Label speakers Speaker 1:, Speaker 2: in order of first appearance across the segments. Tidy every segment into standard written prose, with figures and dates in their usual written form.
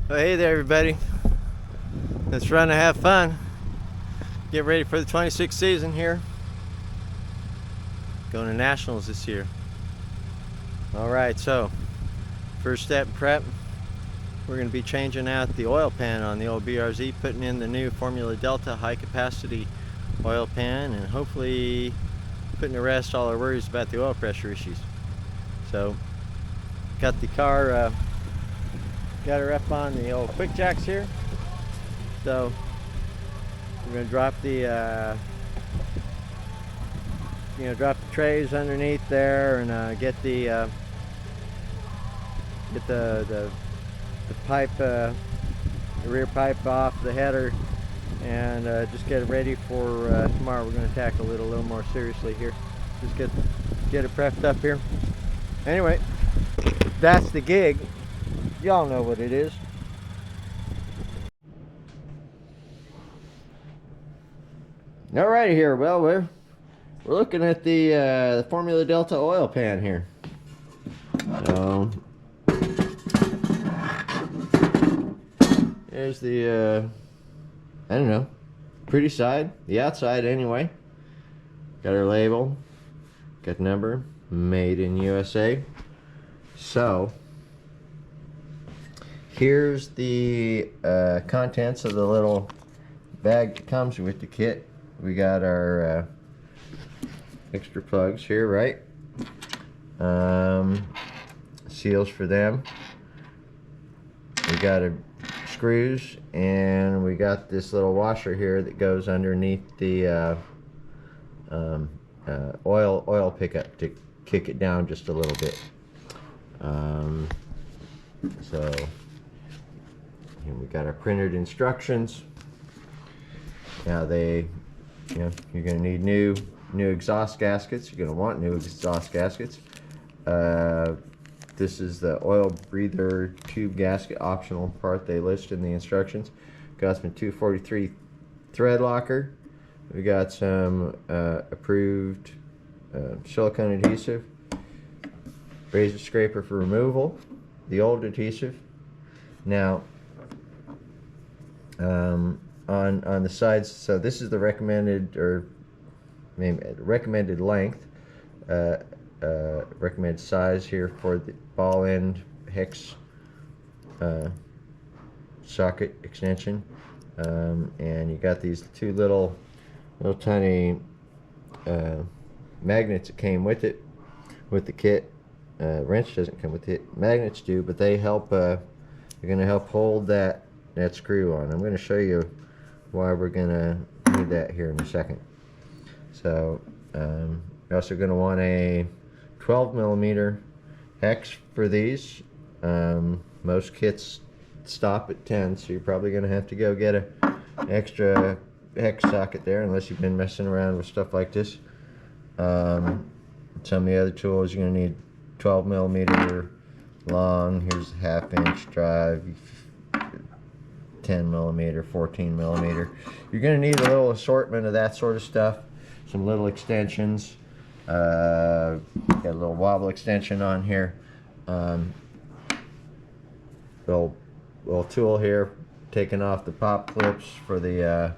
Speaker 1: Well, hey there, everybody. Let's run and have fun. Get ready for the 26th season here. Going to nationals this year. All right, so first step prep. We're going to be changing out the oil pan on the old BRZ, putting in the new Formula Delta high capacity oil pan, and hopefully putting to rest all our worries about the oil pressure issues. So got the car, got her up on the old quick jacks here. So we're going to drop the drop the trays underneath there, and get the pipe, the rear pipe off the header, and just get it ready for tomorrow. We're going to tackle it a little more seriously here. Just get it prepped up here. Anyway, that's the gig. Y'all know what it is. All right, here. Well, we're looking at the Formula Delta oil pan here. So there's the I don't know, pretty side, the outside anyway. Got our label, got the number, made in USA. So here's the contents of the little bag that comes with the kit. We got our extra plugs here, right? Seals for them. We got screws, and we got this little washer here that goes underneath the oil pickup to kick it down just a little bit. So here we got our printed instructions. Now you're going to need new exhaust gaskets. You're going to want new exhaust gaskets. This is the oil breather tube gasket, optional part they list in the instructions. Gosman 243 thread locker. We got some approved silicone adhesive, razor scraper for removal, the old adhesive. Now on the sides, so this is the recommended, or maybe recommended length, recommended size here for the ball end hex socket extension, and you got these two little tiny magnets that came with it, with the kit. Wrench doesn't come with it, magnets do, but they help, they're going to help hold that screw on. I'm going to show you why we're going to need that here in a second. So you're also going to want a 12mm hex for these. Most kits stop at 10, so you're probably going to have to go get an extra hex socket there, unless you've been messing around with stuff like this. Some of the other tools, you're going to need 12mm long. Here's a 1/2" drive, 10mm, 14mm. You're going to need a little assortment of that sort of stuff. Some little extensions. Got a little wobble extension on here. Little tool here, taking off the pop clips for the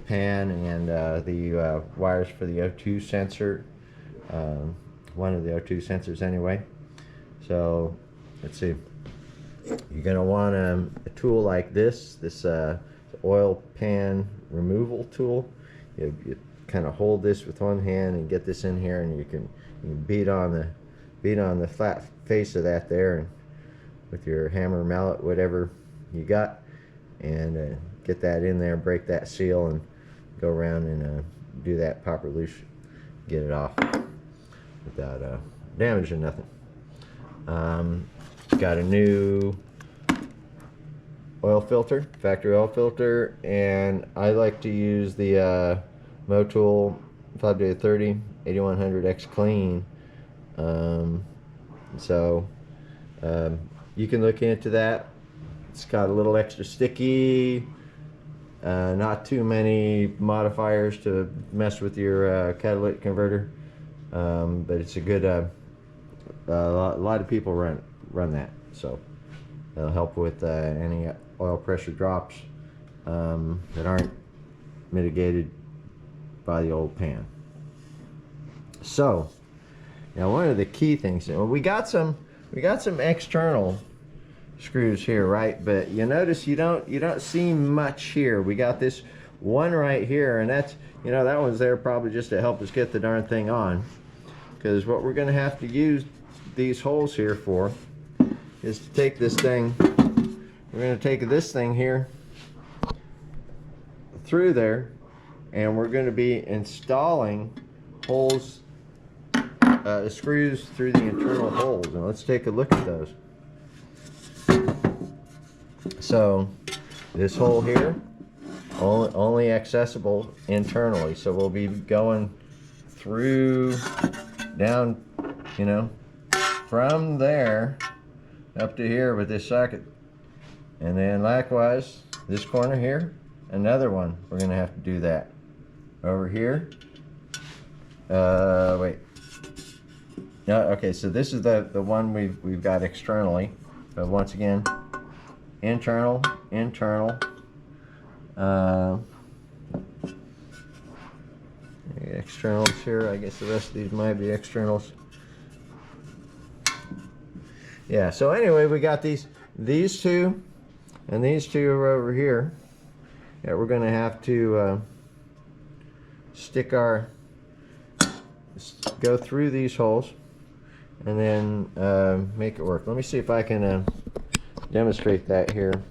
Speaker 1: pan, and the wires for the O2 sensor. One of the O2 sensors anyway. So let's see. You're going to want a tool like this oil pan removal tool. You kind of hold this with one hand and get this in here, and you can beat on the flat face of that there, and with your hammer, mallet, whatever you got, and get that in there, break that seal, and go around and do that, pop or loose, get it off without damaging nothing. Got a new oil filter, factory oil filter, and I like to use the Motul 5-30 8100X clean. You can look into that. It's got a little extra sticky, not too many modifiers to mess with your catalytic converter, but it's a good, a lot of people run that. So They'll help with any oil pressure drops that aren't mitigated by the old pan. So now one of the key things, well, we got some external screws here, right? But you notice you don't see much here. We got this one right here, and that's, you know, that one's there probably just to help us get the darn thing on, because what we're going to have to use these holes here for is to take this thing, we're going to take this thing here through there, and we're going to be installing holes, screws through the internal holes. And let's take a look at those. So this hole here, only accessible internally, so we'll be going through, down, you know, from there up to here with this socket. And then likewise this corner here, another one, we're gonna have to do that over here. Wait, no, okay, so this is the one we've got externally, but once again, internal, externals here. I guess the rest of these might be externals. Yeah, so anyway, we got these two, and these two are over here that we're gonna have to go through these holes and then make it work. Let me see if I can demonstrate that here.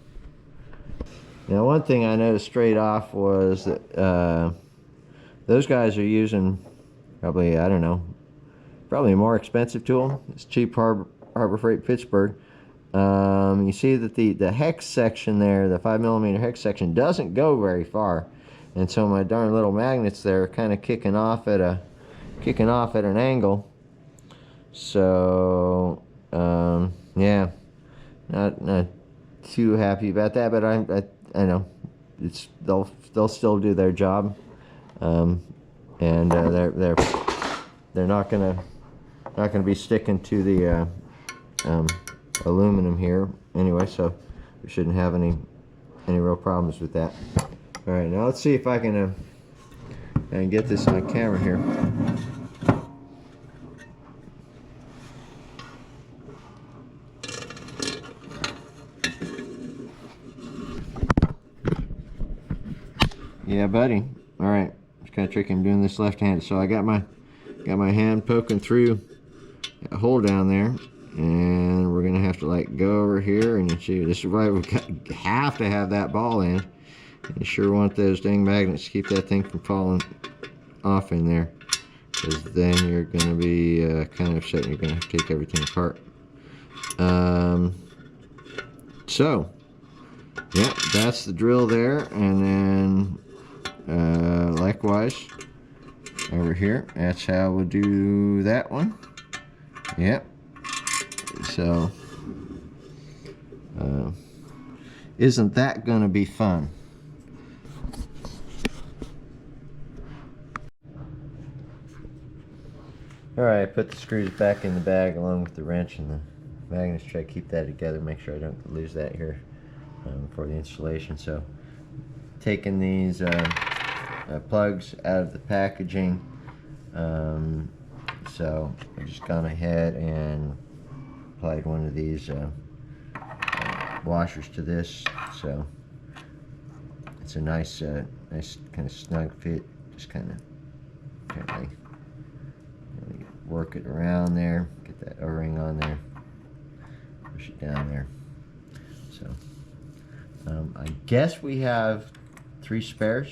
Speaker 1: Now, one thing I noticed straight off was that those guys are using probably, I don't know, probably a more expensive tool. It's cheap Harbor Freight Pittsburgh. You see that the hex section there, the 5mm hex section, doesn't go very far, and so my darn little magnets there are kind of kicking off at an angle. So yeah, not too happy about that, but I know they'll still do their job, and they're not gonna be sticking to the aluminum here anyway, so we shouldn't have any real problems with that. All right, now let's see if I can get this on camera here. Yeah, buddy. All right, it's kind of tricky. I'm doing this left-handed, so I got my hand poking through that hole down there, and we're gonna have to like go over here, and you see this is why we have to have that ball in. You sure want those dang magnets to keep that thing from falling off in there, because then you're gonna be kind of upset, and you're gonna have to take everything apart. So yeah, that's the drill there, and then likewise over here, that's how we'll do that one. Yep. So isn't that gonna be fun? Alright, put the screws back in the bag along with the wrench and the magnets. Try to keep that together, make sure I don't lose that here for the installation. So taking these plugs out of the packaging, so I've just gone ahead and applied one of these washers to this, so it's a nice kind of snug fit. Just kind of gently work it around there, get that O-ring on there, push it down there. So I guess we have 3 spares.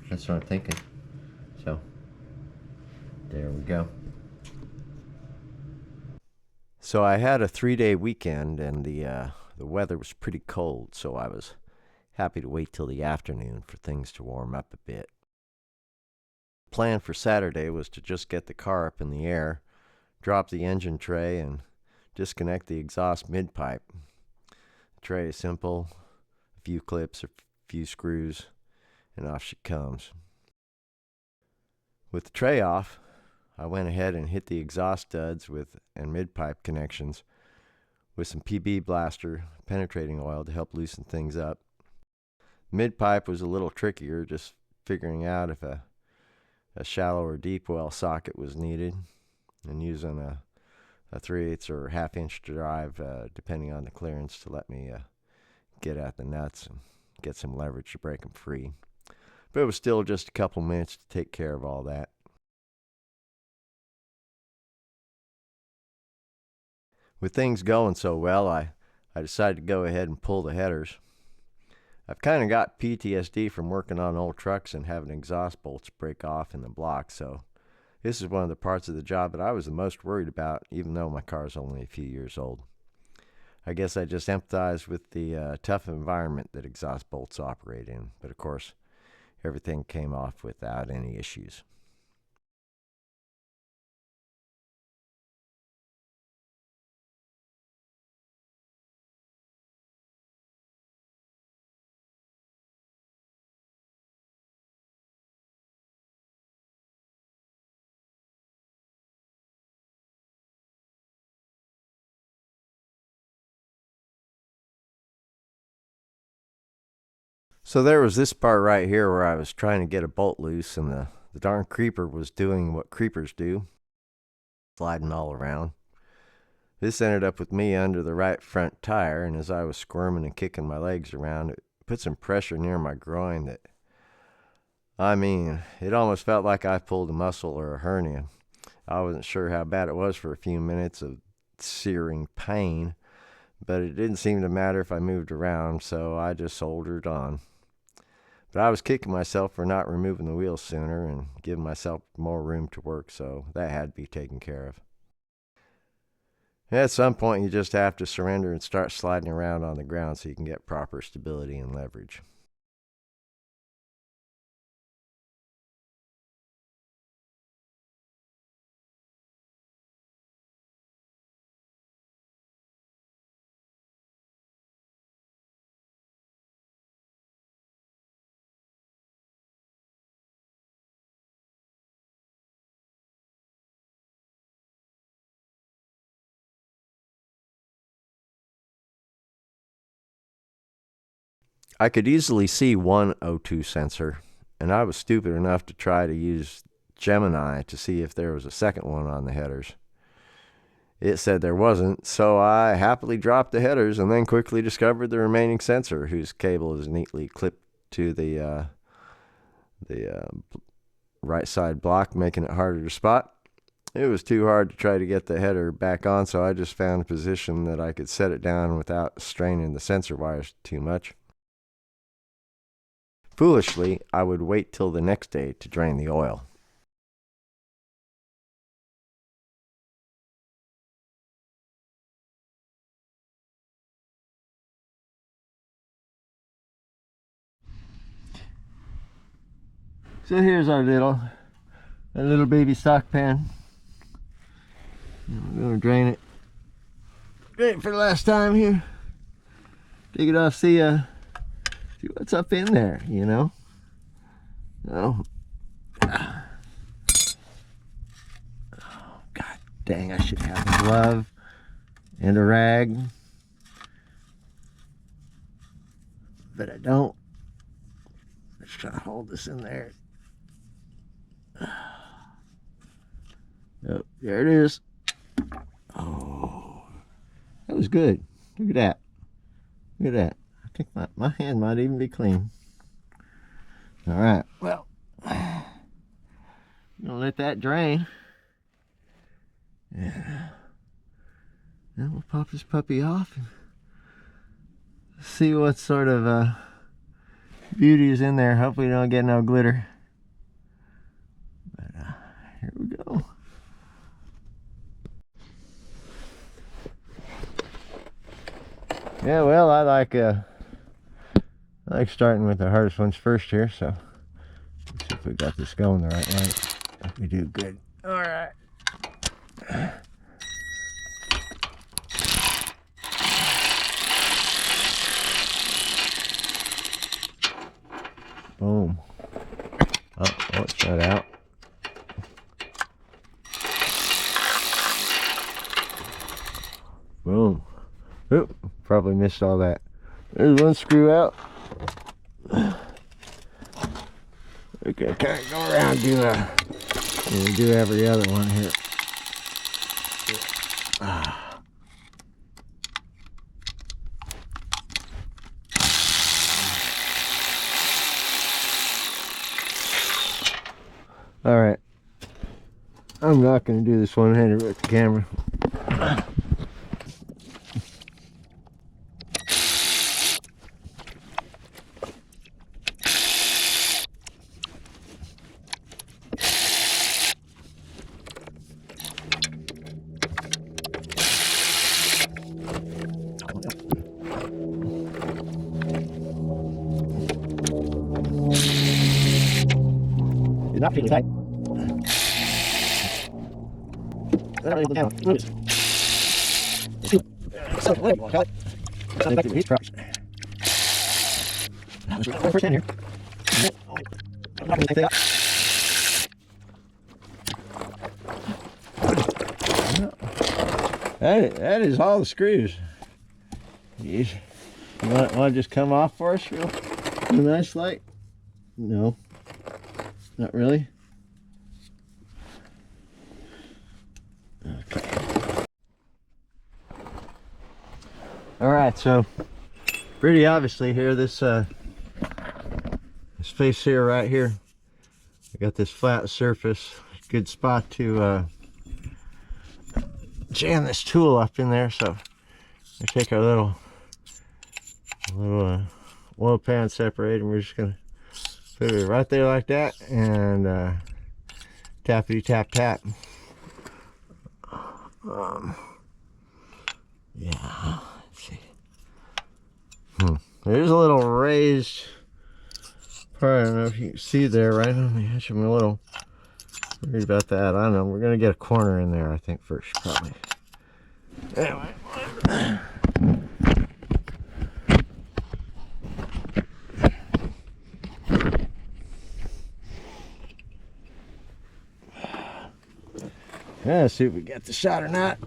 Speaker 1: That's what I'm thinking. So there we go. So I had a 3-day weekend, and the weather was pretty cold, so I was happy to wait till the afternoon for things to warm up a bit. The plan for Saturday was to just get the car up in the air, drop the engine tray, and disconnect the exhaust mid-pipe. The tray is simple, a few clips, a few screws, and off she comes. With the tray off, I went ahead and hit the exhaust studs and mid-pipe connections with some PB blaster penetrating oil to help loosen things up. Mid pipe was a little trickier, just figuring out if a shallow or deep well socket was needed, and using a 3/8 or half-inch drive, depending on the clearance, to let me get at the nuts and get some leverage to break them free. But it was still just a couple minutes to take care of all that. With things going so well, I decided to go ahead and pull the headers. I've kind of got PTSD from working on old trucks and having exhaust bolts break off in the block, so this is one of the parts of the job that I was the most worried about, even though my car is only a few years old. I guess I just empathize with the tough environment that exhaust bolts operate in, but of course, everything came off without any issues. So there was this part right here where I was trying to get a bolt loose, and the darn creeper was doing what creepers do, sliding all around. This ended up with me under the right front tire, and as I was squirming and kicking my legs around, it put some pressure near my groin that, I mean, it almost felt like I pulled a muscle or a hernia. I wasn't sure how bad it was for a few minutes of searing pain, but it didn't seem to matter if I moved around, so I just soldiered on. But I was kicking myself for not removing the wheels sooner and giving myself more room to work, so that had to be taken care of. At some point, you just have to surrender and start sliding around on the ground so you can get proper stability and leverage. I could easily see one O2 sensor, and I was stupid enough to try to use Gemini to see if there was a second one on the headers. It said there wasn't, so I happily dropped the headers and then quickly discovered the remaining sensor, whose cable is neatly clipped to the right side block, making it harder to spot. It was too hard to try to get the header back on, so I just found a position that I could set it down without straining the sensor wires too much. Foolishly, I would wait till the next day to drain the oil. So here's our little baby stock pan. We're gonna drain it for the last time here. Take it off, see what's up in there, you know. Oh, God dang! I should have a glove and a rag, but I don't. Let's try to hold this in there. Oh, there it is. Oh, that was good. Look at that. Look at that. I think my hand might even be clean. All right. Well, I'm gonna let that drain. Yeah. Then we'll pop this puppy off and see what sort of beauty is in there. Hopefully, we don't get no glitter. But here we go. Yeah, well, I like starting with the hardest ones first here, so let's see if we got this going the right way. If we do, good. All right. Boom. Oh, it's shut out. Boom. probably missed all that. There's one screw out. Okay, kind of go around and do every other one here. All right, I'm not going to do this one-handed with the camera. Not too tight. That is all the screws. You want to just come off for us real nice like? No. Not really. Okay. All right, so pretty obviously here, this face here, right here, I got this flat surface, good spot to jam this tool up in there. So I take our little oil pan separator, and we're just gonna put it right there like that, and tappity tap tap. Yeah, let's see. There's a little raised part. I don't know if you can see there, right on the edge. I'm a little worried about that. I don't know. We're gonna get a corner in there, I think, first, probably. Anyway. Yeah, see if we get the shot or not.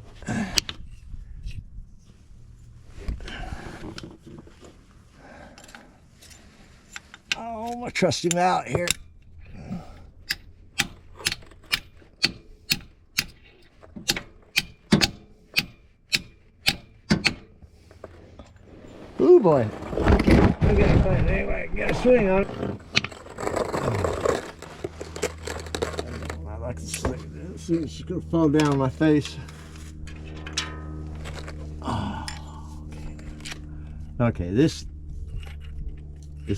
Speaker 1: Oh, I'm gonna trust him out here. Ooh boy. Okay, I gotta find it anyway. Get a swing on it. I like to swing. It's gonna fall down on my face. Oh, okay. This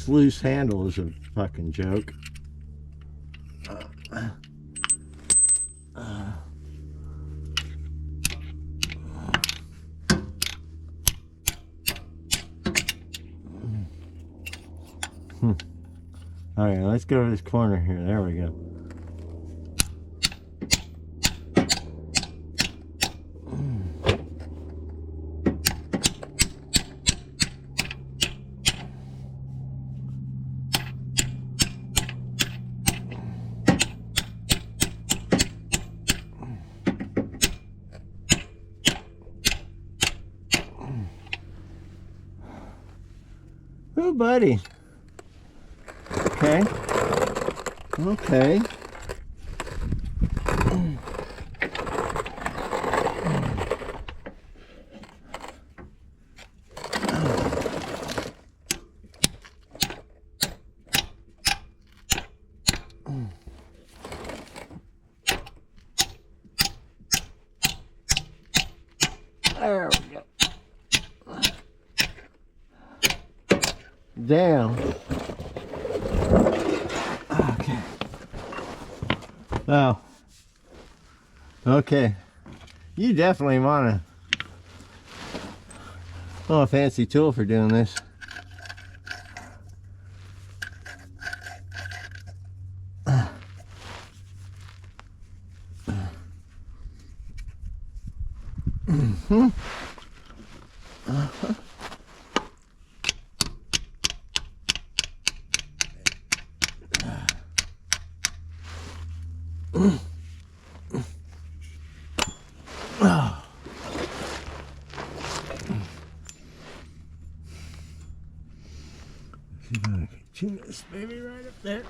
Speaker 1: loose handle is a fucking joke. All right, let's go to this corner here. There we go. Oh, buddy. Okay. Okay. There we go. Down. Okay. Oh. Okay. You definitely want a fancy tool for doing this. Mm-hmm. Uh-huh. Tune this baby right up there.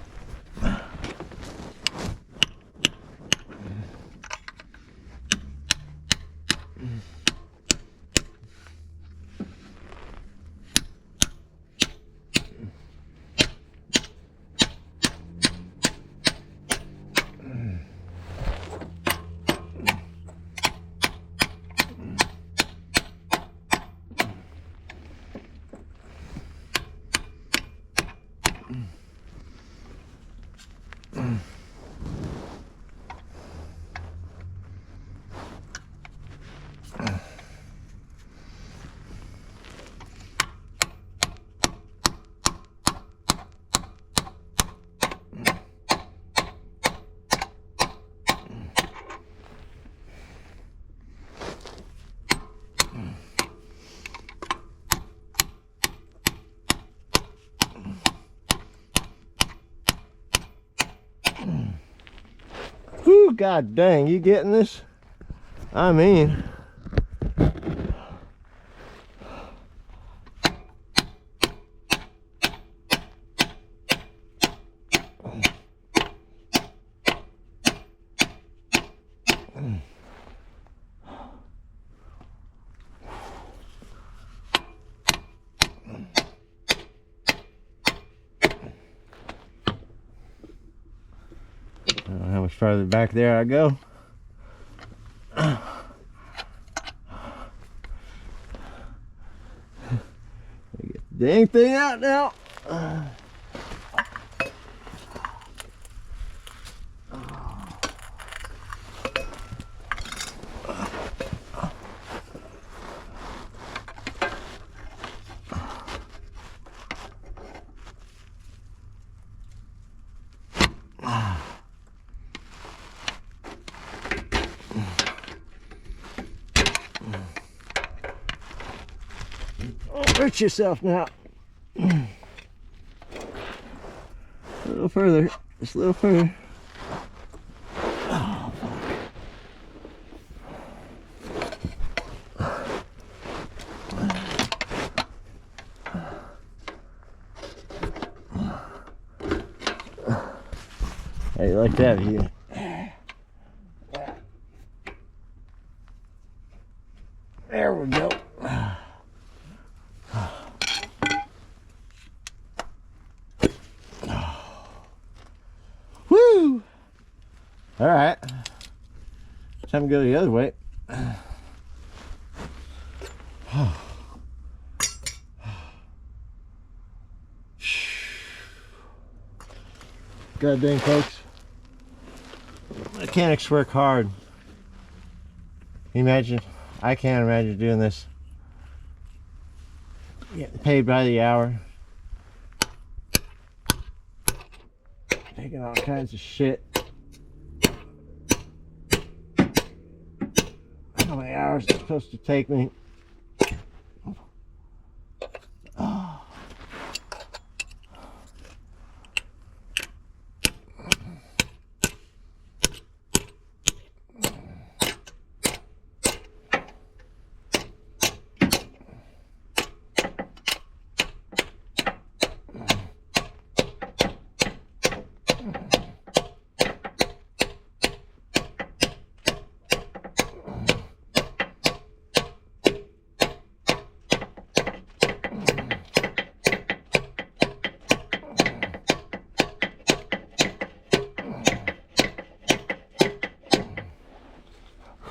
Speaker 1: Whew, god dang, you getting this? I mean, I don't know how much farther back there I go. Get the dang thing out now. Don't hurt yourself now. A little further, just a little further. Oh, how you like that view? There we go. Woo! All right, time to go the other way. God dang, folks, mechanics work hard. Can you imagine? I can't imagine doing this. Getting paid by the hour. Taking all kinds of shit. How many hours is it supposed to take me? Oh.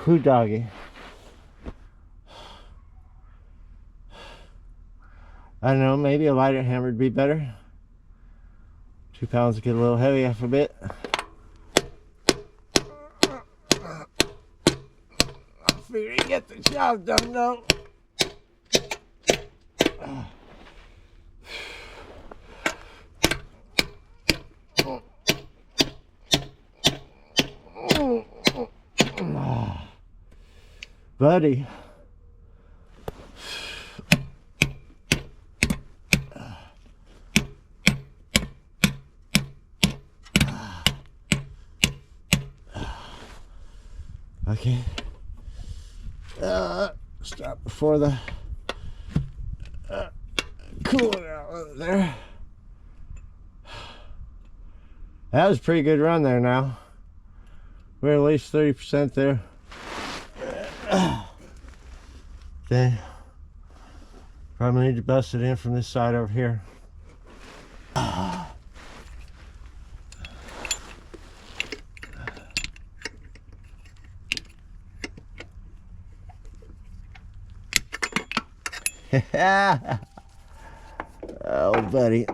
Speaker 1: Who doggy? I don't know, maybe a lighter hammer would be better. 2 pounds would get a little heavy after a bit. I figure you get the job done though. Buddy. Okay. Stop before the cooler out there. That was a pretty good run there now. We're at least 30% there. Okay. Probably need to bust it in from this side over here. Oh, buddy.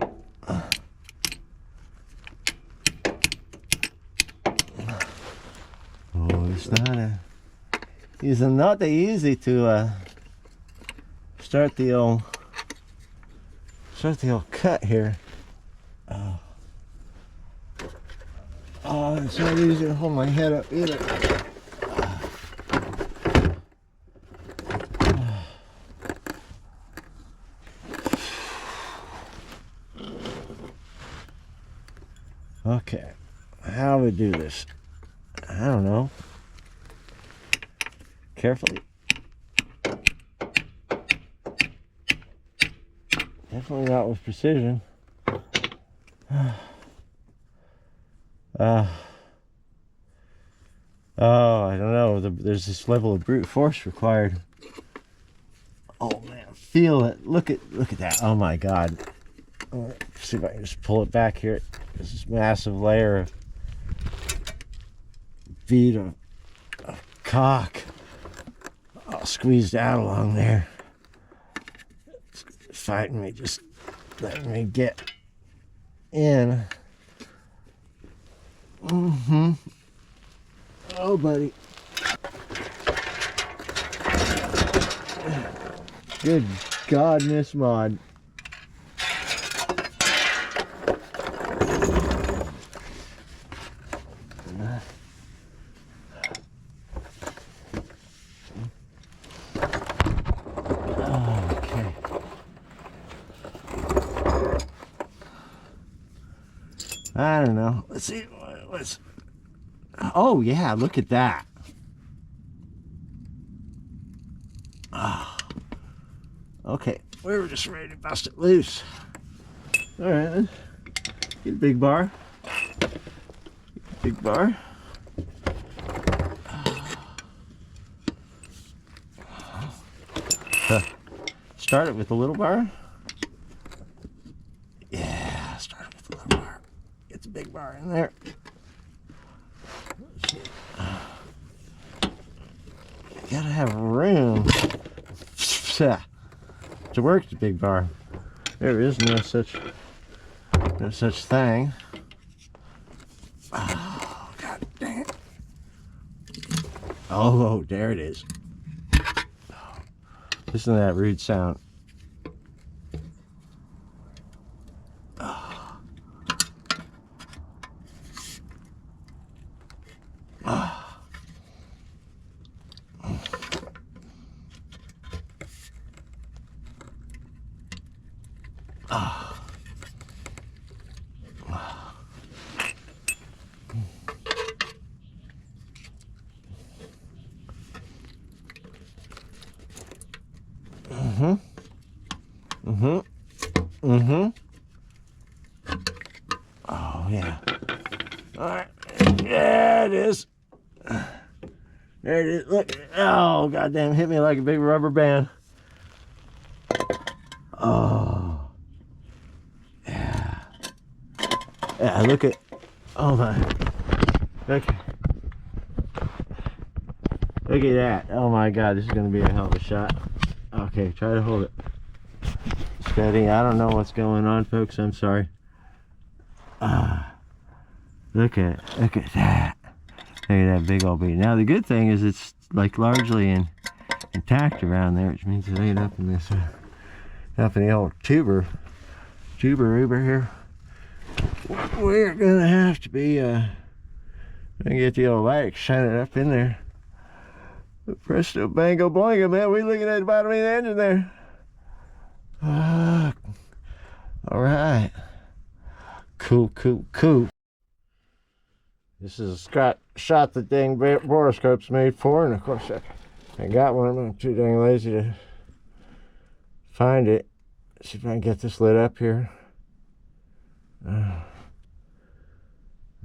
Speaker 1: Oh, it's not easy to start the old cut here. Oh, it's not easy to hold my head up either. Okay, how do we do this? I don't know. Carefully. Definitely not with precision. Oh, I don't know. There's this level of brute force required. Oh man, feel it. Look at that. Oh my God. Let's see if I can just pull it back here. There's this massive layer of bead of cock all squeezed out along there. It's fighting me, just letting me get in. Oh, buddy. Good God, Miss Maud. Okay. I don't know. Let's see. Oh yeah, look at that. Okay, we were just ready to bust it loose. All right, then. Get a big bar. Big bar. Start it with a little bar. Yeah, start it with a little bar. Get the big bar in there. Let's see. You gotta have room to work the big bar. There is no such thing. Oh, God dang it. Oh, there it is. Listen to that rude sound. Oh yeah. All right. Yeah, it is. There it is. Look. Oh, goddamn! Hit me like a big rubber band. Oh. Yeah. Yeah. Look at. Oh my. Okay. Look at that. Oh my God, this is gonna be a hell of a shot. Okay, try to hold it steady. I don't know what's going on, folks. I'm sorry. Look at that. Look at that big old bead. Now the good thing is it's like largely intact around there, which means it ain't up in this up in the old tuber here. We're gonna have to be gonna get the old light, shine it up in there. Presto bango boingo, man. We looking at the bottom of the engine there. All right. Cool. This is a shot the dang borescope's made for, and of course I got one. I'm too dang lazy to find it. See if I can get this lit up here.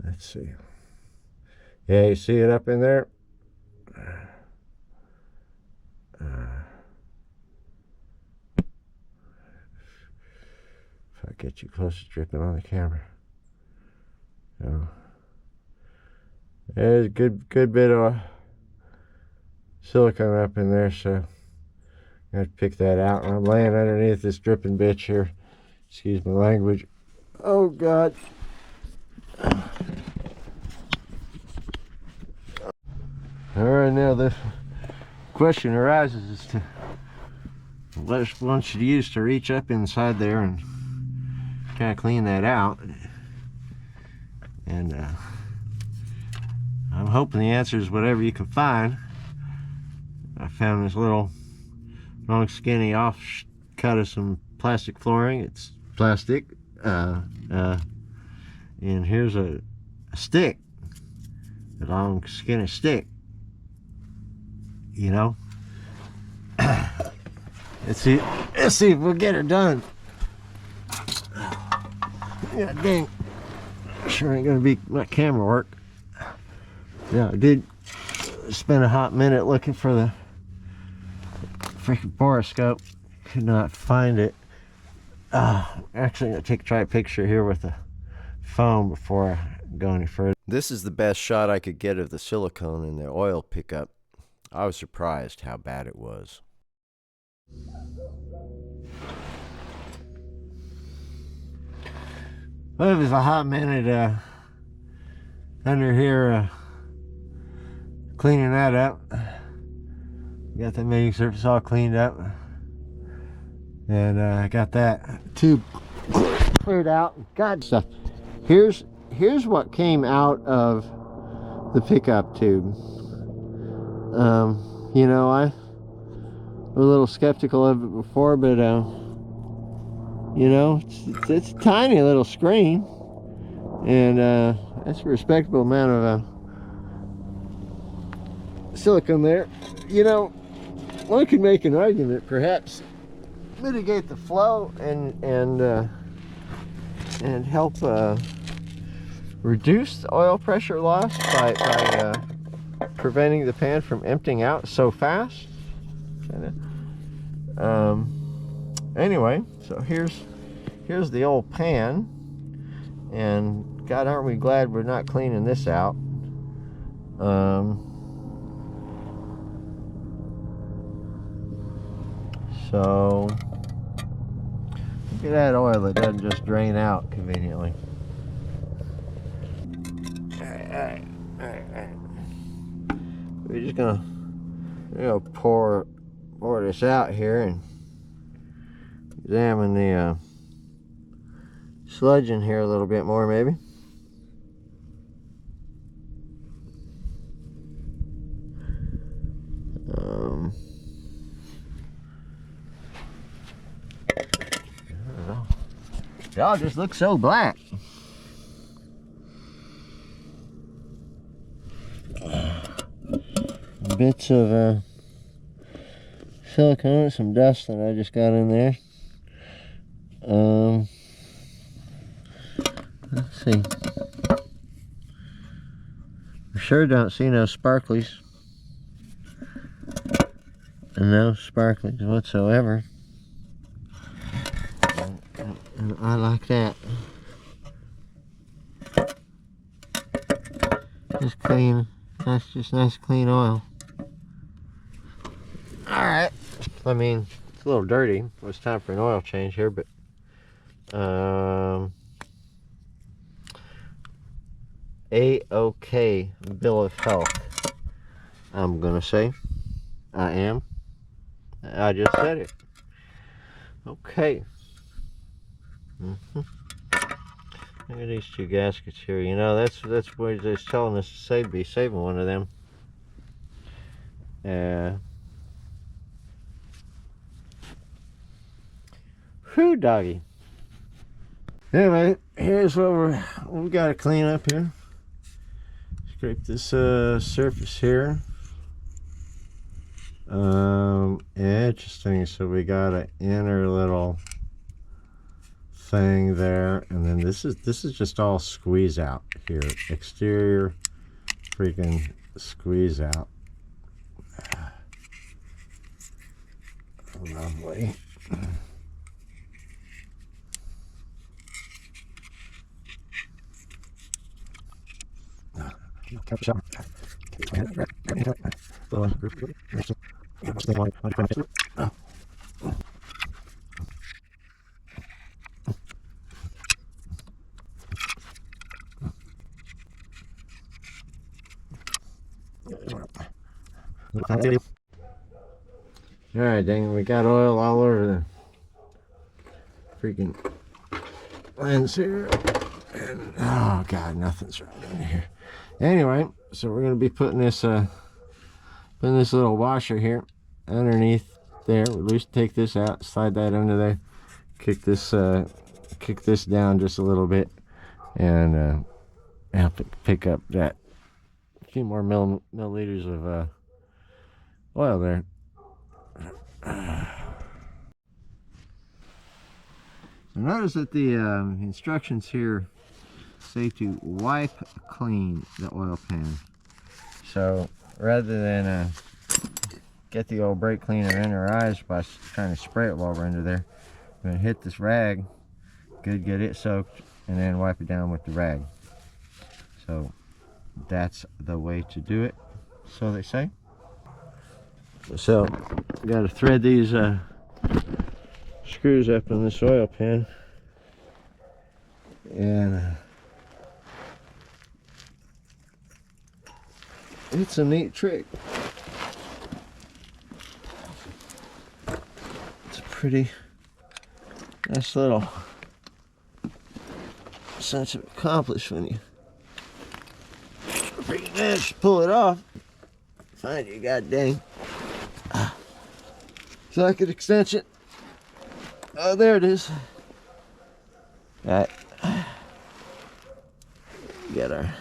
Speaker 1: Let's see. Yeah, you see it up in there? If I get you close, it's dripping on the camera. So, there's a good bit of silicone up in there, so I have to pick that out. And I'm laying underneath this dripping bitch here. Excuse my language. Oh God. Alright, now the question arises as to what one should use to reach up inside there and kind of clean that out. And I'm hoping the answer is whatever you can find. I found this little long skinny offcut of some plastic flooring. It's plastic. And here's a stick, a long skinny stick. You know, let's see if we'll get her done. Yeah, dang, sure ain't gonna be my camera work. Yeah, I did spend a hot minute looking for the freaking borescope. Could not find it. Actually, I'm gonna try a picture here with the phone before I go any further. This is the best shot I could get of the silicone in the oil pickup. I was surprised how bad it was. Well, it was a hot minute under here cleaning that up. Got the mating surface all cleaned up. And I got that tube cleared out. God stuff. Here's what came out of the pickup tube. You know, I was a little skeptical of it before, but you know, it's a tiny little screen, and that's a respectable amount of silicone there. You know, one could make an argument, perhaps mitigate the flow and help reduce the oil pressure loss by preventing the pan from emptying out so fast. Anyway, so here's the old pan, and God, aren't we glad we're not cleaning this out. So look at that oil that doesn't just drain out conveniently. Alright. We're just gonna pour this out here and examine the sludge in here a little bit more, maybe. It all just looks so black. Bits of silicone, some dust that I just got in there. Let's see. I sure don't see no sparklies. And no sparklings whatsoever. And I like that. Just clean. That's just nice clean oil. Alright. I mean, it's a little dirty. It's time for an oil change here, but A-OK bill of health, I'm gonna say. I am. I just said it. Okay. Look at these two gaskets here. You know, that's what they're telling us to be saving one of them. Whew, doggy. Anyway, here's what we got to clean up here. Scrape this surface here. Interesting. So we got an inner little thing there, and then this is just all squeeze out here. Exterior freaking squeeze out. Lovely. Alright, dang, we got oil all over the freaking lens here. And, oh god, nothing's right in here. Anyway, so we're gonna be putting this little washer here underneath there. At least take this out, slide that under there, kick this down just a little bit, and have to pick up that few more milliliters of oil there. So notice that the instructions here say to wipe clean the oil pan. So rather than get the old brake cleaner in our eyes by trying to spray it while we're under there, we're going to hit this rag, get it soaked, and then wipe it down with the rag. So that's the way to do it, so they say. So got to thread these screws up in this oil pan, and it's a neat trick. It's a pretty nice little sense of accomplishment when you freaking manage to pull it off. Find your goddamn socket extension. Oh, there it is. Got our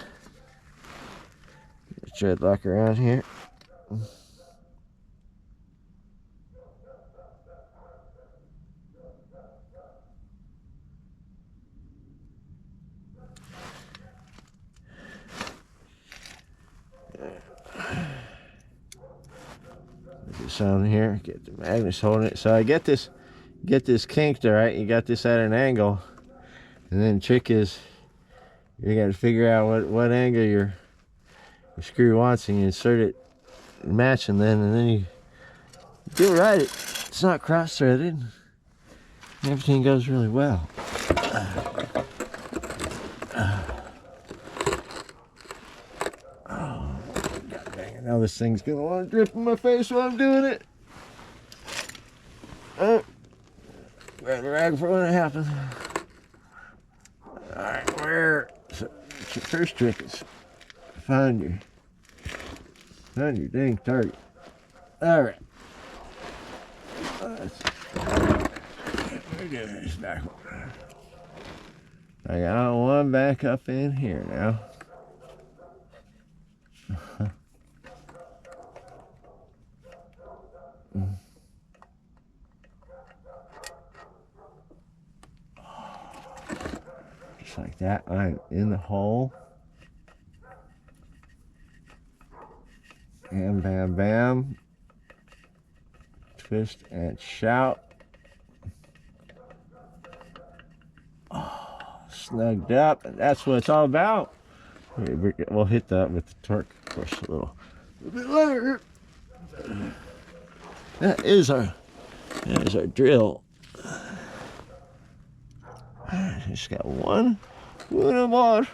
Speaker 1: thread lock around here. This on here, get the magnets holding it. So I get this kinked, all right. You got this at an angle, and then the trick is you got to figure out what angle your screw wants, and you insert it matching and then you do it right. It's not cross-threaded. Everything goes really well. Now this thing's gonna want to drip in my face while I'm doing it. Oh, grab the rag for when it happens. Alright, so your first trick is find your dang target. Alright. We're doing this backward. I got one back up in here now. Just like that. I'm in the hole. Bam, bam, bam. Twist and shout. Oh, snugged up, and that's what it's all about. We'll hit that with the torque push a little bit later. That is our drill. Just got one more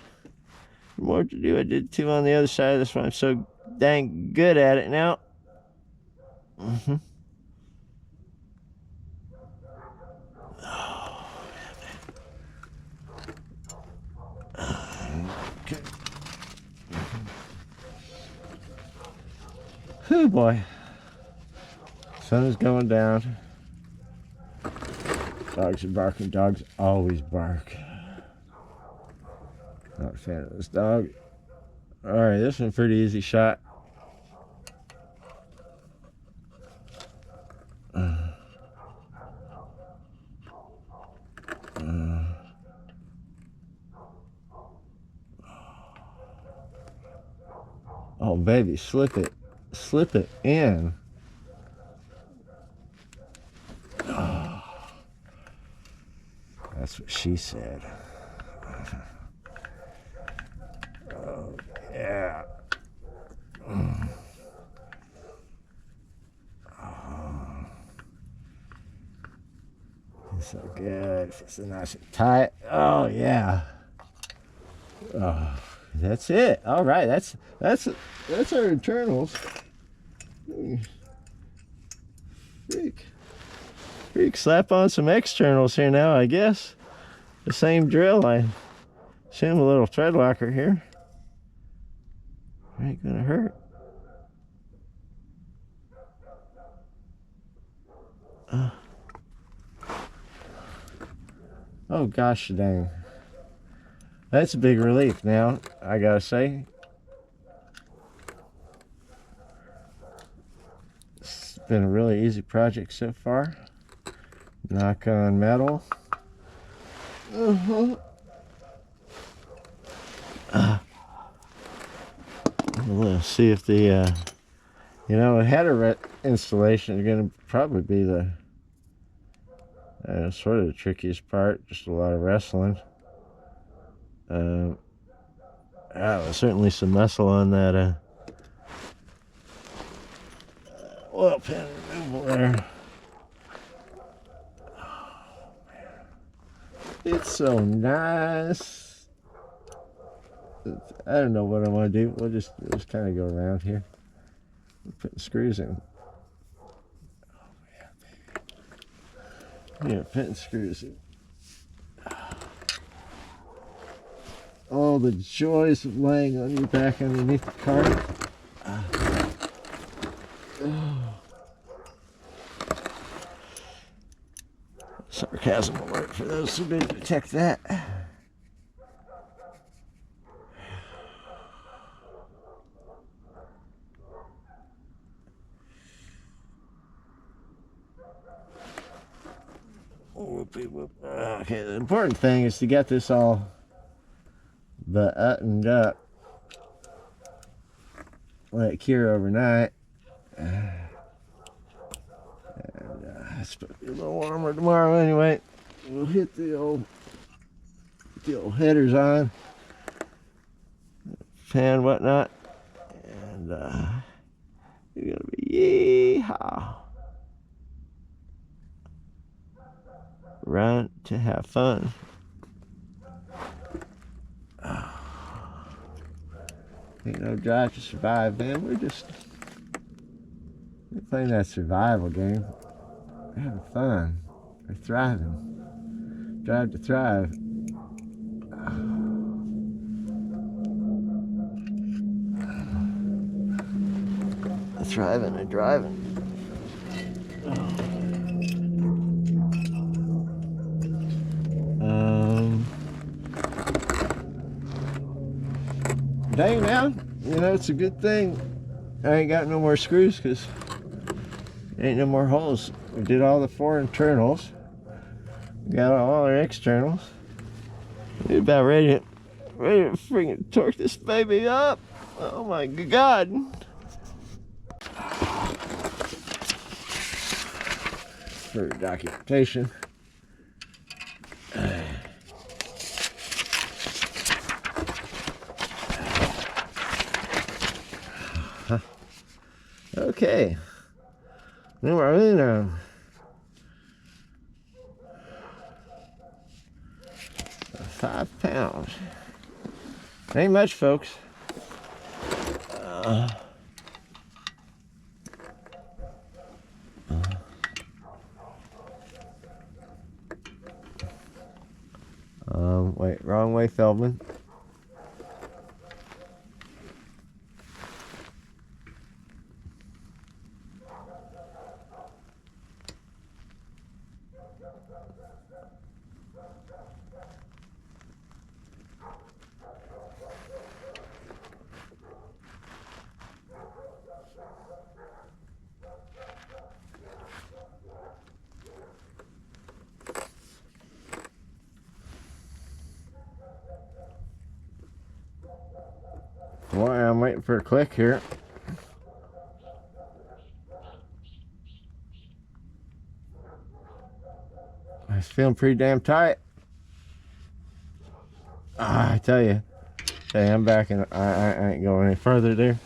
Speaker 1: to do. I did two on the other side. That's why I'm so dang good at it now. Okay. Oh boy. Sun is going down. Dogs are barking. Dogs always bark. Not a fan of this dog. Alright, this one's a pretty easy shot. Oh, baby, slip it in. Oh, that's what she said. Oh, yeah. Oh. It's so good. It's so nice and tight. Oh, yeah. Oh, that's it. All right, that's our internals. Freak, slap on some externals here now, I guess. The same drill. I assume a little thread locker here. Ain't gonna hurt. Oh gosh dang. That's a big relief now, I gotta say. It's been a really easy project so far. Knock on metal. Let's see if the header installation is going to probably be the sort of the trickiest part. Just a lot of wrestling. Certainly some muscle on that oil pan removal there. Oh, man. It's so nice. I don't know what I want to do. We'll just kind of go around here. Putting screws in. Oh, man. Yeah, putting screws in. Oh, the joys of laying on your back underneath the cart. Sarcasm alert for those who didn't detect that. Okay, the important thing is to get this all buttoned up. Let it cure overnight. And it's supposed to be a little warmer tomorrow anyway. We'll hit the old headers on, fan, whatnot, and you're gonna be yeehaw. Run to have fun. Ain't no drive to survive, man. We're playing that survival game. We're having fun. We're thriving. Drive to thrive. Thriving and driving. Dang, now, it's a good thing I ain't got no more screws because ain't no more holes. We did all the 4 internals. We got all our externals. We're about ready to freaking torque this baby up. Oh my God. For documentation. Okay. Numero uno. 5 pounds. Ain't much, folks. Wait, wrong way, Feldman. Why I'm waiting for a click here. It's feeling pretty damn tight. I tell you. Hey, I'm back and I ain't going any further there.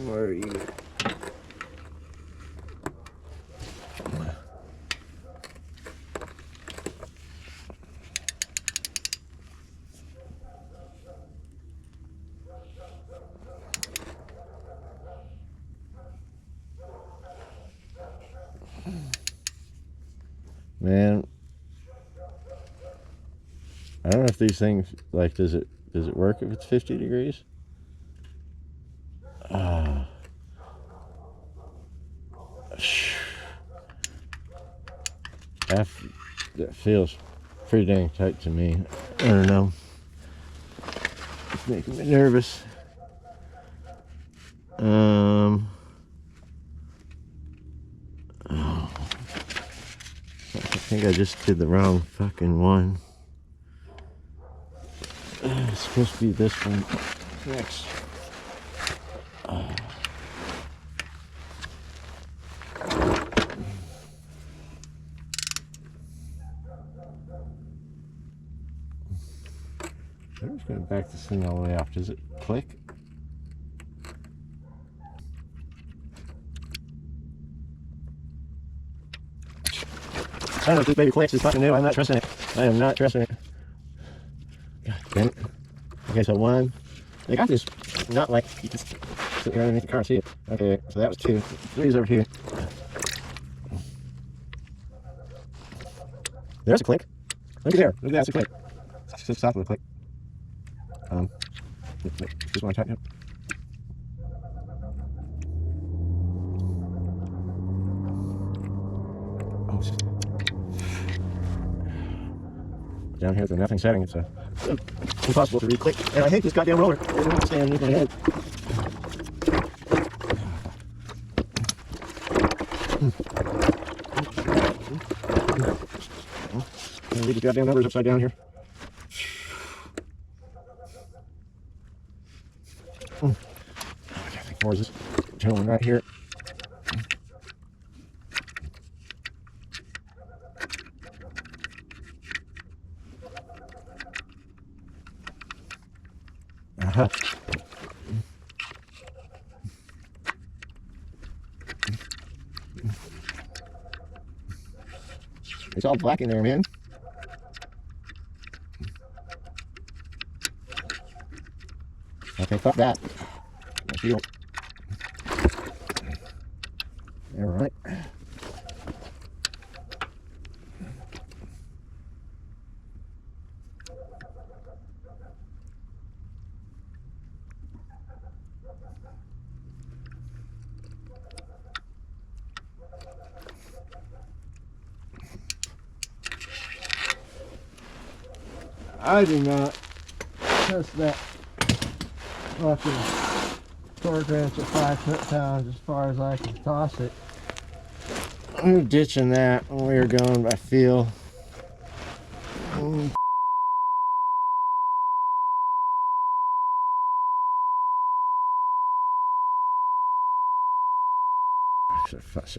Speaker 1: Where are you? Man, I don't know if these things, like, does it work if it's 50 degrees? That feels pretty dang tight to me. I don't know. It's making me nervous. Oh, I think I just did the wrong fucking one. It's supposed to be this one next. I'm just going to back this thing all the way off. Does it click? I don't know if this baby clicks. It's fucking new. I'm not trusting it. I am not trusting it. God damn it. Okay, so one. They got this not like you can sit here underneath the car and see it. Okay, so that was two. Three's over here. There's a click. Look at there. Look at that. That's a click. Just stop with a click. Just want to tighten it. Oh, it's just down here at the nothing setting. It's impossible to re-click. And I hate this goddamn roller. I don't want to stay underneath my head. I'm gonna read these goddamn numbers upside down here. Okay, I think more is this gentleman right here. It's all black in there, man. Okay, fuck that. I feel. All right. I do not trust that fucking torque wrench at 5 foot-pounds as far as I can toss it. I'm ditching that when we were going by feel.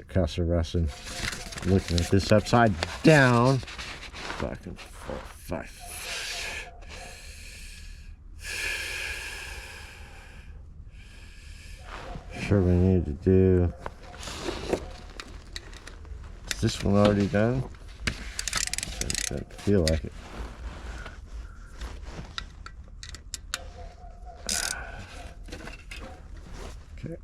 Speaker 1: Cuss Russin. Looking at this upside down. Fucking 4, 5. Sure we need to do. Is this one already done? Doesn't feel like it. Okay.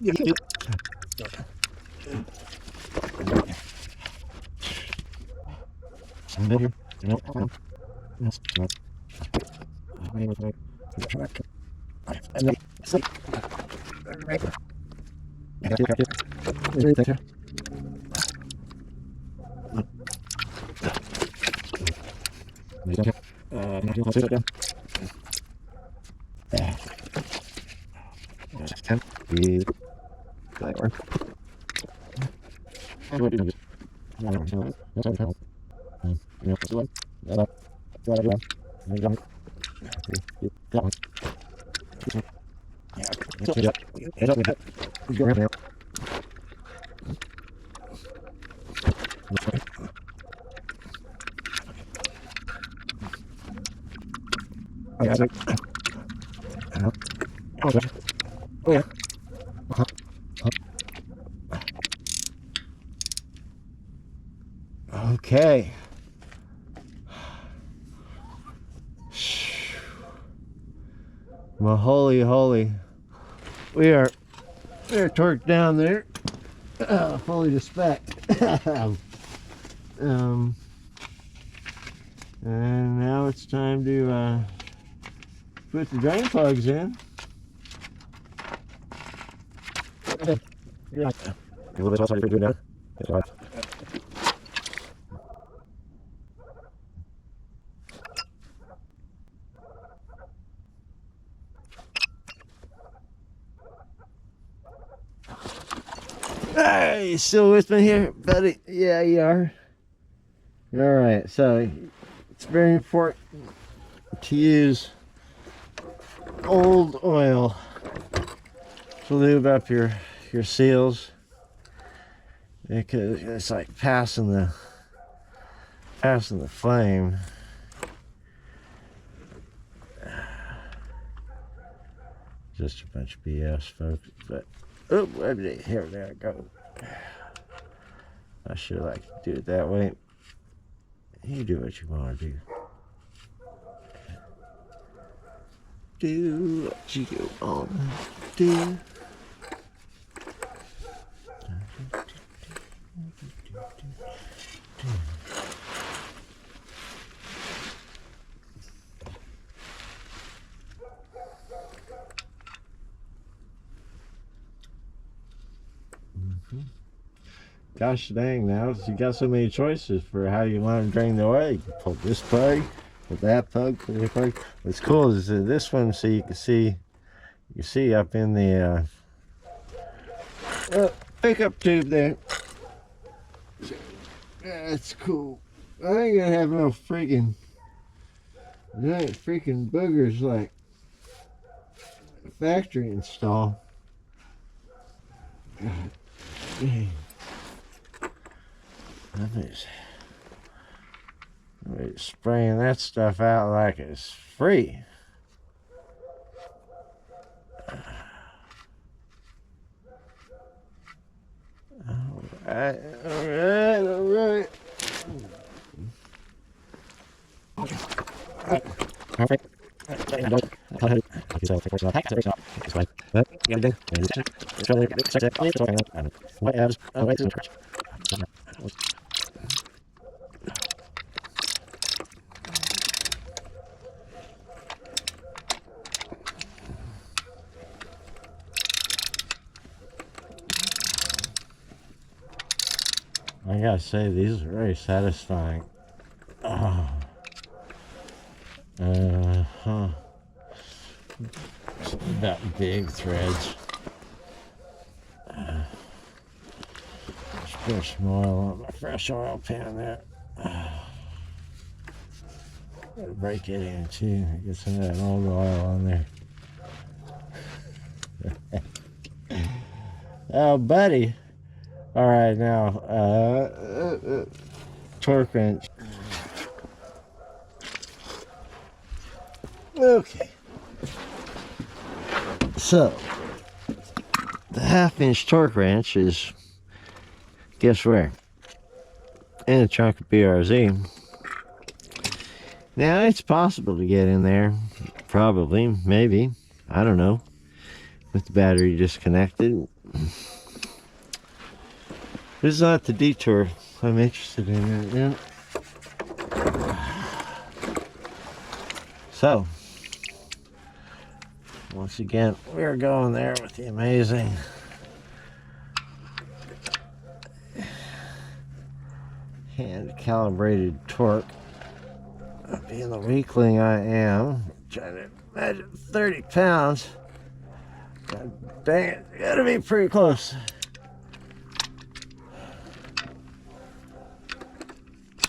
Speaker 1: Yeah. Okay. Well, holy. We are torqued down there. Fully to spec. And now it's time to put the drain plugs in. Hey, you still with me here, buddy? Yeah, you are. All right, so it's very important to use old oil to lube up your seals, because it's like passing the flame. Just a bunch of BS, folks. But oh, here I go. I should like to do it that way. You do what you want to do. Do what you want to do. Gosh dang, now you got so many choices for how you want to drain the oil. You can pull this plug, pull that plug, pull that plug. What's cool is that this one, so you can see up in the pickup tube there. That's cool. I ain't gonna have no freaking giant freaking boogers like factory install. God dang. I'm spraying that stuff out like it's free. Alright. Perfect. I gotta say, these are very satisfying. About big threads. Just put some oil on my fresh oil pan there. Gotta break it in too. Get some of that old oil on there. Oh, buddy. All right, now torque wrench. Okay. So the 1/2-inch torque wrench is, guess where? In a trunk of BRZ. Now it's possible to get in there, probably, maybe, I don't know, with the battery disconnected. This is not the detour I'm interested in right now.
Speaker 2: So, once again, we're going there with the amazing hand calibrated torque. Being the weakling I am, trying to imagine 30 pounds. God dang it, gotta be pretty close.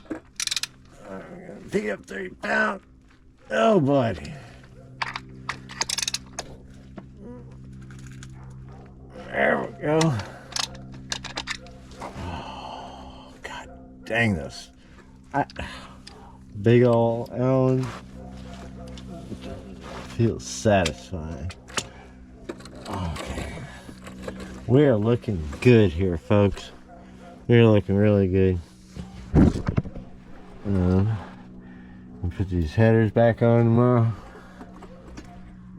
Speaker 2: I'm gonna pick up 30 pounds. Oh, buddy. There we go. Oh, God dang this. Big ol' Allen. Feels satisfying. Okay. We're looking good here, folks. We're looking really good. We'll put these headers back on tomorrow.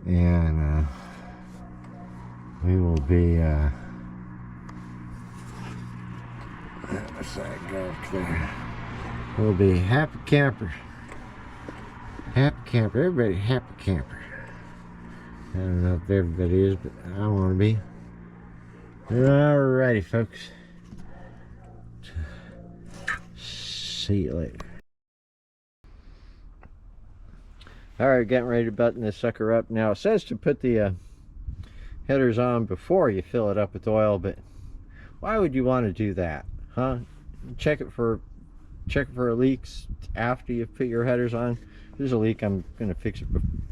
Speaker 2: And we will be what's that go up there? We'll be happy camper. Happy camper. Everybody happy camper. I don't know if everybody is, but I want to be. Alrighty, folks. See you later. Alright, getting ready to button this sucker up. Now, it says to put the headers on before you fill it up with oil, but why would you want to do that? Huh? Check for leaks after you put your headers on. If there's a leak, I'm gonna fix it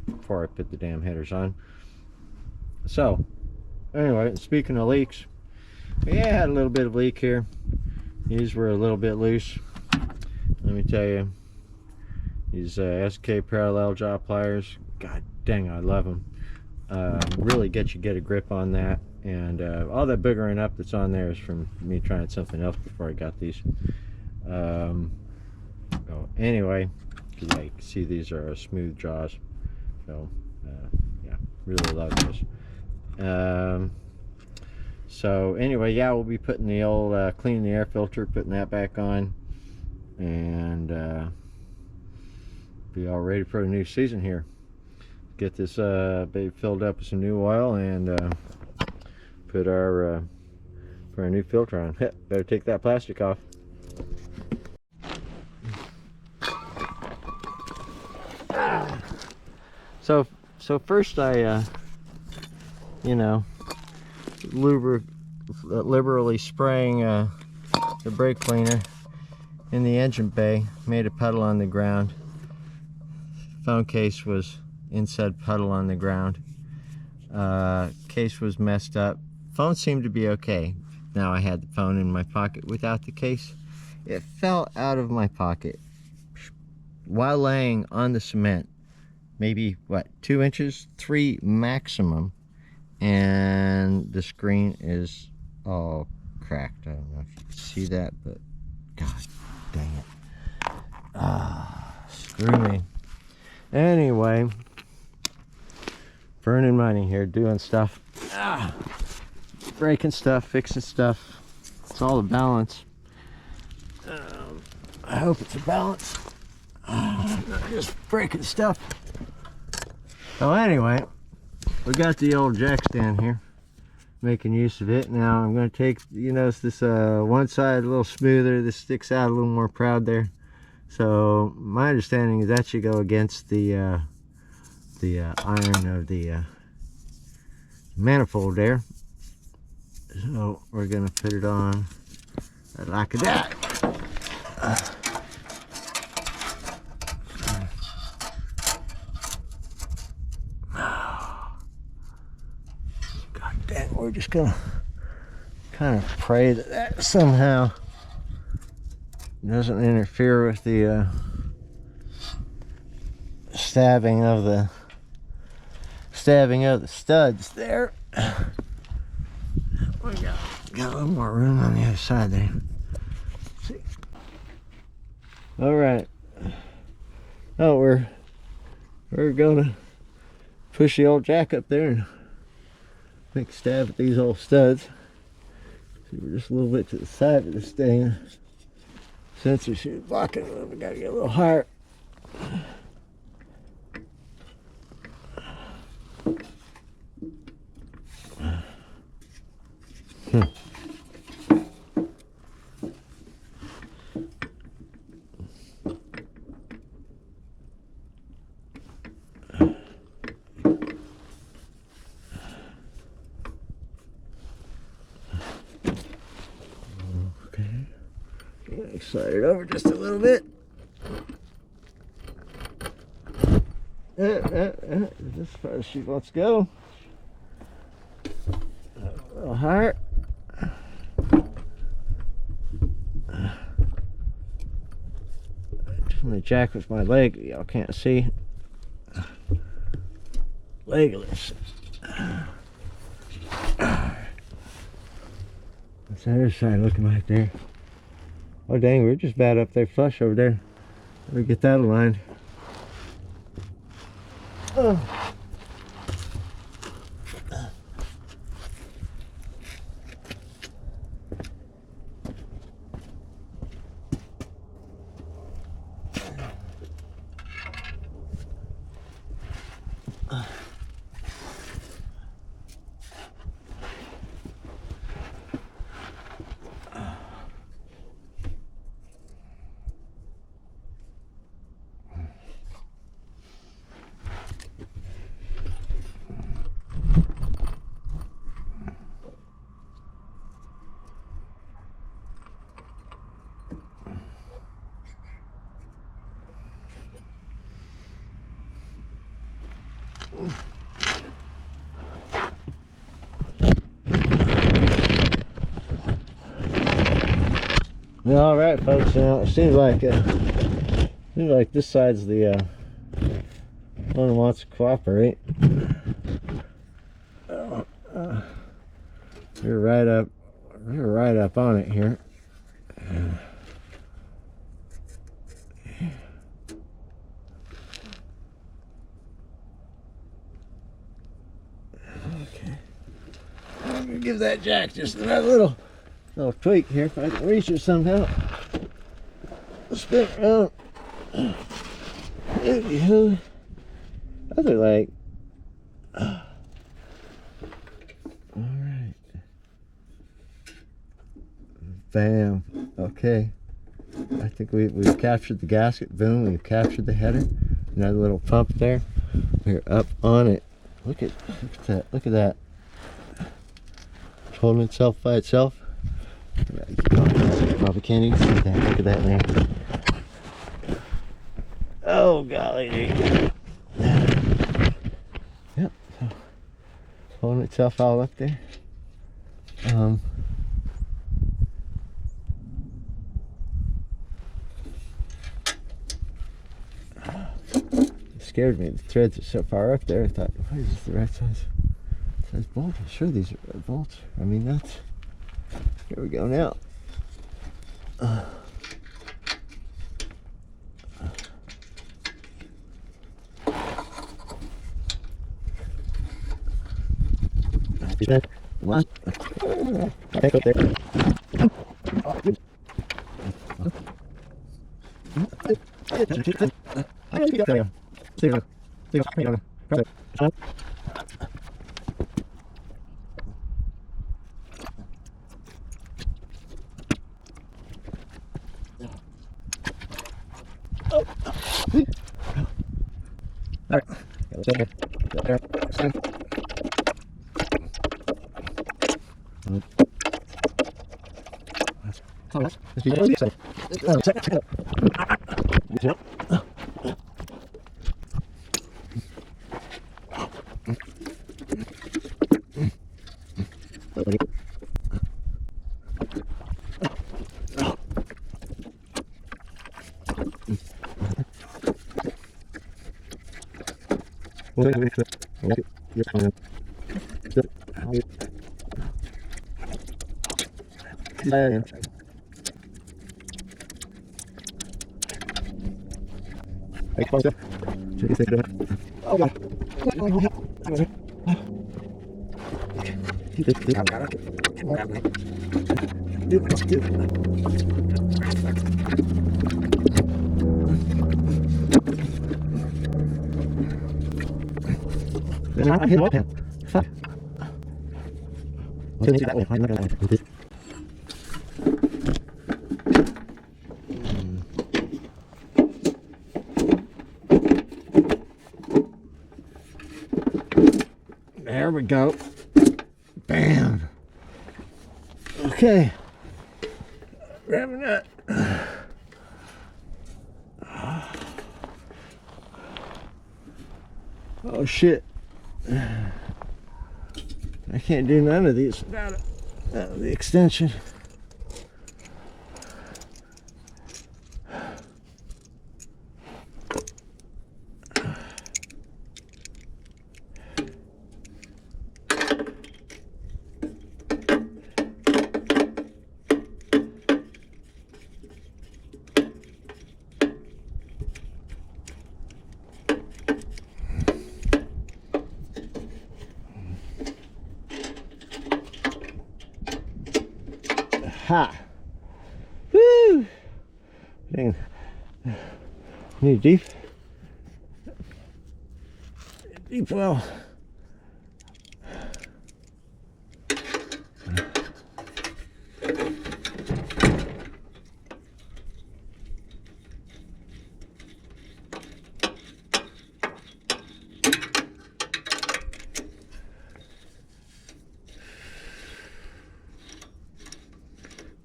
Speaker 2: before I put the damn headers on. So anyway, speaking of leaks, yeah, I had a little bit of leak here. These were a little bit loose. Let me tell you, these SK parallel jaw pliers, god dang, I love them. Really get a grip on that. And all that boogering up that's on there is from me trying something else before I got these. So anyway, you can see these are smooth jaws. So yeah, really love those. So anyway, yeah, we'll be putting the old cleaning the air filter, putting that back on, and be all ready for a new season here. Get this baby filled up with some new oil and put our new filter on. Better take that plastic off. So first I you know, liberally spraying the brake cleaner in the engine bay, made a puddle on the ground. Phone case was inside puddle on the ground. Case was messed up. Phone seemed to be okay. Now I had the phone in my pocket without the case. It fell out of my pocket while laying on the cement. Maybe, what, 2 inches? 3 maximum. And the screen is all cracked. I don't know if you can see that, but god dang it. Screw me. Anyway, burning money here, doing stuff. Breaking stuff, fixing stuff. It's all a balance. I hope it's a balance. Not just breaking stuff. So anyway, we got the old jack stand here, making use of it. Now I'm going to take, you notice this one side a little smoother, this sticks out a little more proud there. So my understanding is that should go against the iron of the manifold there. So we're going to put it on like that. We're just gonna kind of pray that that somehow doesn't interfere with the stabbing of the studs there. We got a little more room on the other side there. Let's see. All right. Oh, we're gonna push the old jack up there and make a stab at these old studs. See, we're just a little bit to the side of this thing. Sensor should block it a little. We gotta get a little higher. Slide it over just a little bit. As far as she wants to go. A little higher. Turn the jack with my leg. Y'all can't see. Legless. What's the other side looking like there? Oh dang, we're just bad up there flush over there. Let me get that aligned. Oh. All right, folks. Now it seems like this side's the one who wants to cooperate. We're right up on it here. Okay. I'm gonna give that jack just another little tweak here if I can reach it somehow. Spin it around. There you go. Other leg. Alright. Bam. Okay. I think we've captured the gasket. Boom. We've captured the header. Another little pump there. We're up on it. Look at that. Look at that. It's holding itself by itself. Probably can't even see that. Look at that there. Oh golly. Yep. So holding itself all up there. It scared me. The threads are so far up there. I thought, why is this the right size bolt? I'm sure these are red bolts. I mean, that's. Here we go now. What? Back up there. There we go. Bam. Okay. Grabbing that. Oh shit. I can't do none of these without the extension. Ha! Woo! Dang. Need deep well.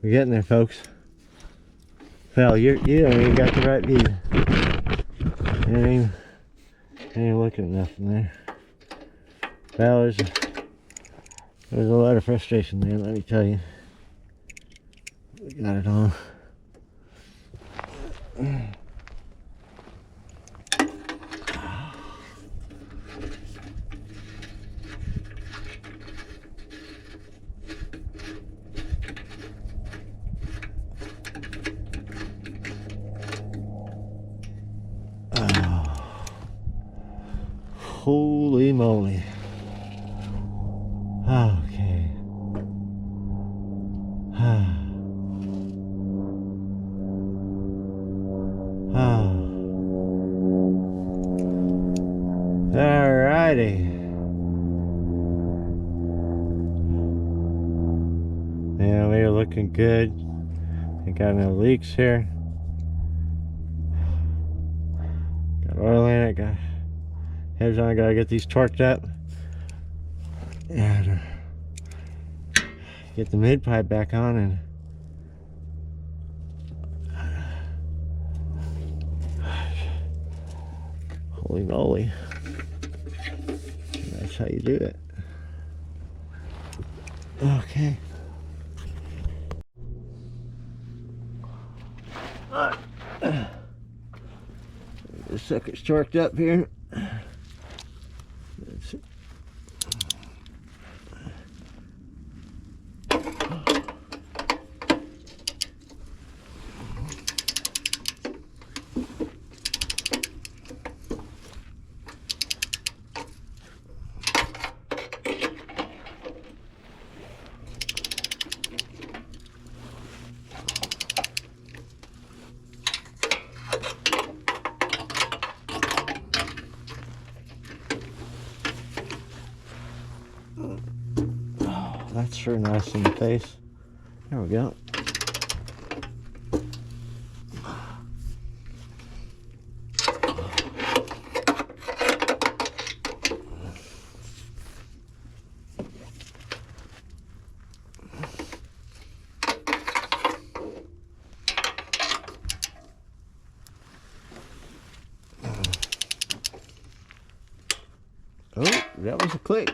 Speaker 2: We're getting there, folks. Well, you don't even got the right view. You ain't looking at nothing there. Well, there's a lot of frustration there, let me tell you. We got it on. Holy moly. Okay. Alrighty. Yeah, we are looking good. Ain't got no leaks here. Got oil in it, got heads on, gotta get these torqued up. And get the mid pipe back on and holy moly. That's how you do it. Okay. Alright. This sucker's torqued up here. That's it. That's sure nice in the face. There we go. Oh, that was a click.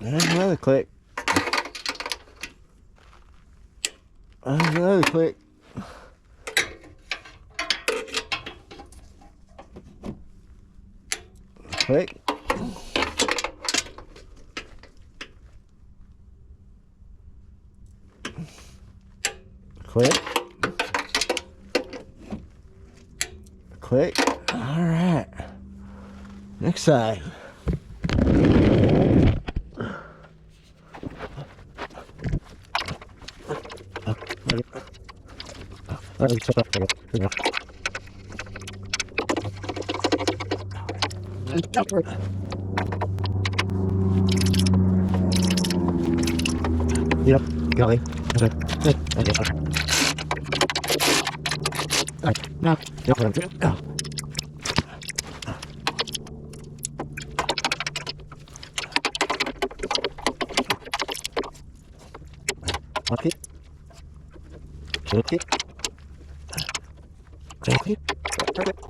Speaker 2: There's another click. There's another click. Click. Click. Click. All right. Next side. Yep, golly. Okay. Good. Okay. Alright, now, don't let him through. Go. One kick. Two kick. Three kick. Perfect.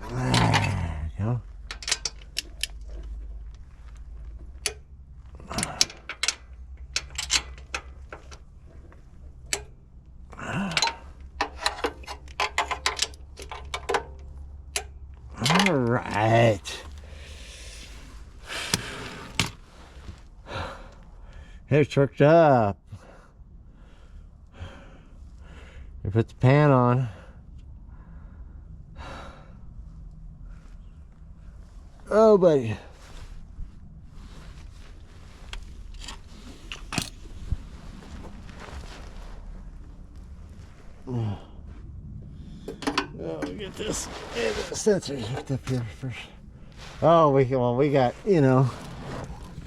Speaker 2: There you go. All right. Here's torqued up. You put the pan on. Oh, buddy. Oh, we get this sensor hooked up here first. Oh, we got, you know,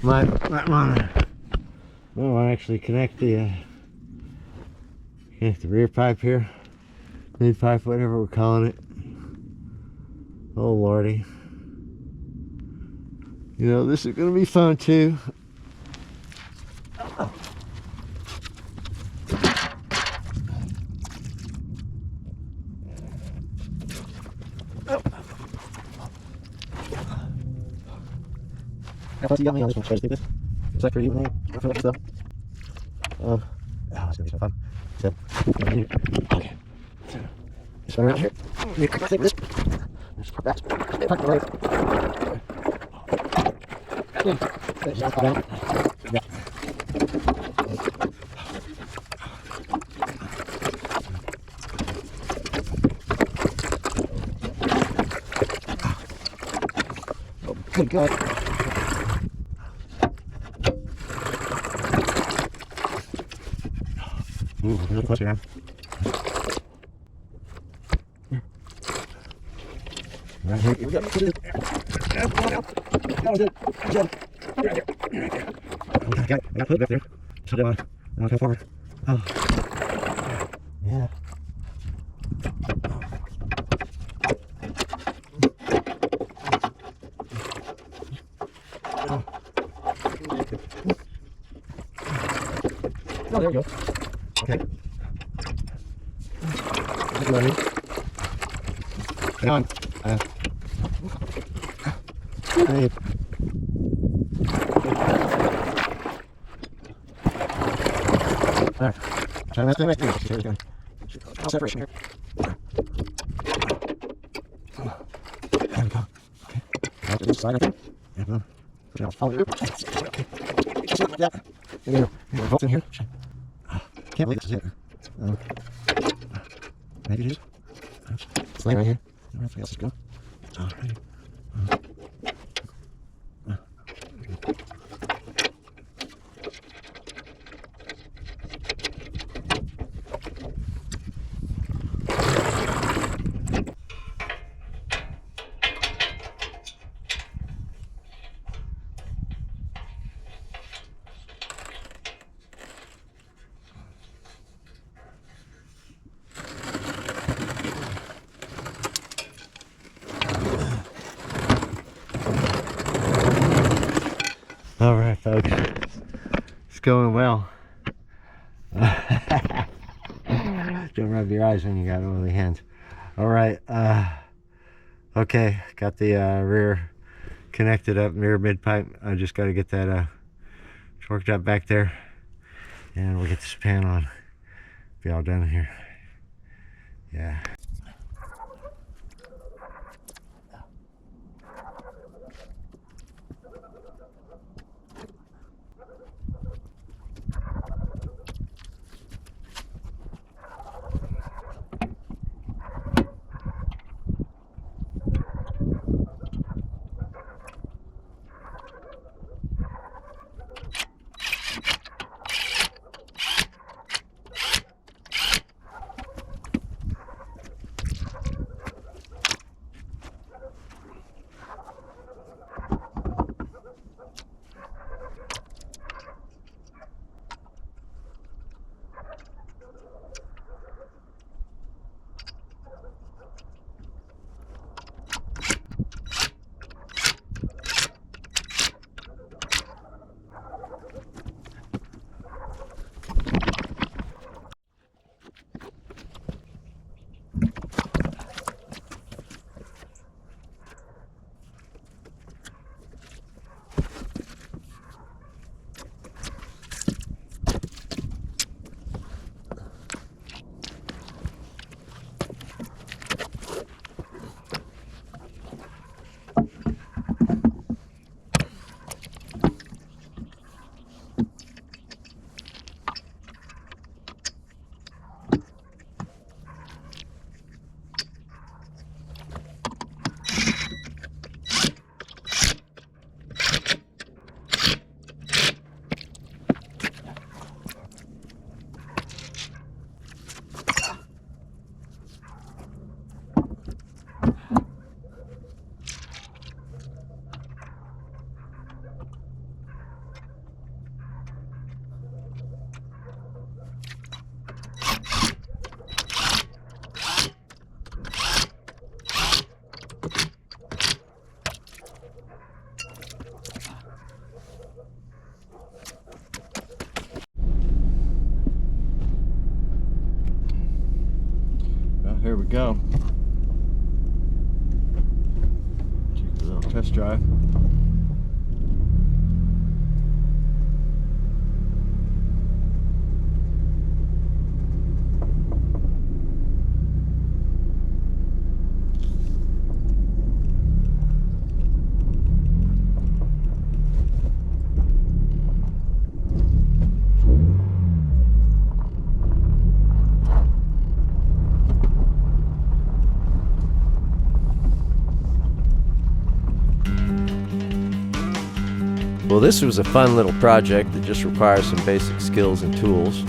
Speaker 2: might want to actually connect the rear pipe here, mid pipe, whatever we're calling it. Oh lordy, you know, this is gonna be fun too. How you got me on this one? Should I just do this? Is that for you? I feel like so. Oh, it's gonna be so fun. So, okay. So, just run around here. Take this. Just put that. Park the right. Just put down. Yeah. Oh, good God. Ooh, a little closer now. Right here, here we go. That was it. Good job. Right there. Okay, got it. I got to put it back there. So then I'll go forward. Oh. Yeah. Oh, there we go. Okay. Good morning. Hang on. Hey. Alright. Try to mess with it. There we go. Separation here. There we go. Okay. Now to this side, I think. Yeah, well. I'll follow you. Okay. Just like that. And then you're both in here. Can't believe this is it. Maybe it is. It's laying right here. Everything else is good. Alrighty. All right, folks, it's going well. Don't rub your eyes when you got oily hands. All right, okay, got the rear connected up, rear mid pipe. I just got to get that torqued up back there, and we'll get this pan on. Be all done here. Yeah.
Speaker 1: test drive.
Speaker 2: Well, this was a fun little project that just requires some basic skills and tools.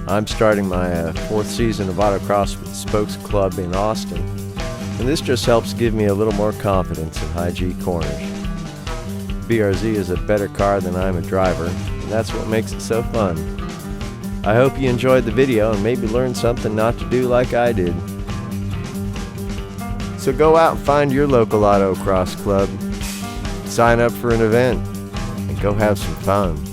Speaker 2: I'm starting my fourth season of autocross with the Spokes Club in Austin, and this just helps give me a little more confidence in high G corners. BRZ is a better car than I'm a driver, and that's what makes it so fun. I hope you enjoyed the video and maybe learned something not to do like I did. So go out and find your local autocross club, sign up for an event, and go have some fun.